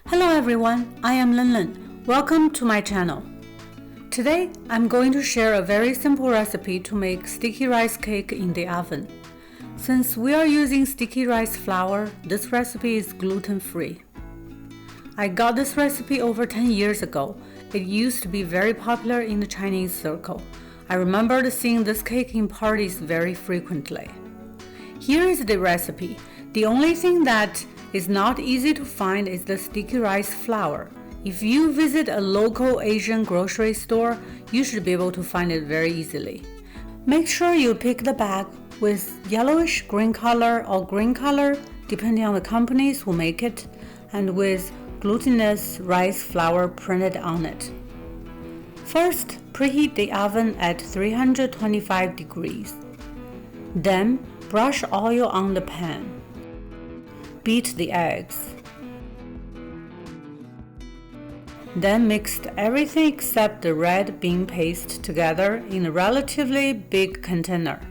Hello everyone, I am Lin. Welcome to my channel. Today, I'm going to share a very simple recipe to make sticky rice cake in the oven. Since we are using sticky rice flour, this recipe is gluten-free. I got this recipe over 10 years ago. It used to be very popular in the Chinese circle. I remembered seeing this cake in parties very frequently. Here is the recipe. The only thing that is not easy to find is the sticky rice flour. If you visit a local Asian grocery store, you should be able to find it very easily. Make sure you pick the bag with yellowish green color or green color, depending on the companies who make it, and with glutinous rice flour printed on it. First, preheat the oven at 325 degrees. Then, brush oil on the pan. Beat the eggs. Then mix everything except the red bean paste together in a relatively big container.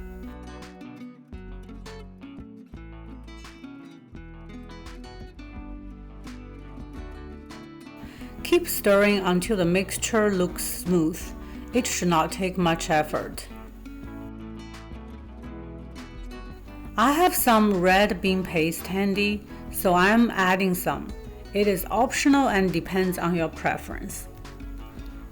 Keep stirring until the mixture looks smooth. It should not take much effort. I have some red bean paste handy, so I am adding some. It is optional and depends on your preference.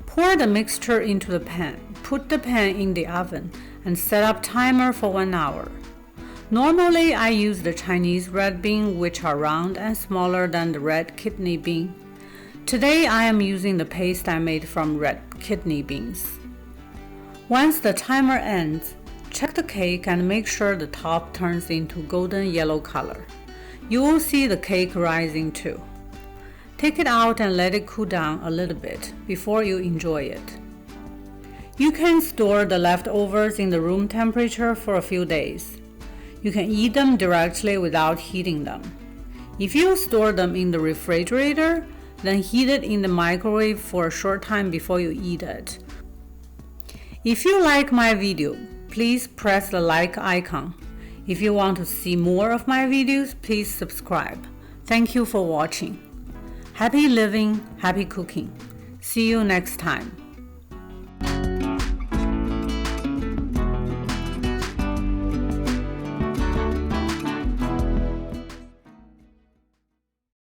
Pour the mixture into the pan. Put the pan in the oven and set up timer for 1 hour. Normally, I use the Chinese red bean, which are round and smaller than the red kidney bean. Today, I am using the paste I made from red kidney beans. Once the timer ends, check the cake and make sure the top turns into golden yellow color. You will see the cake rising too. Take it out and let it cool down a little bit before you enjoy it. You can store the leftovers in the room temperature for a few days. You can eat them directly without heating them. If you store them in the refrigerator, then heat it in the microwave for a short time before you eat it. If you like my video, please press the like icon. If you want to see more of my videos, please subscribe. Thank you for watching. Happy living, happy cooking. See you next time.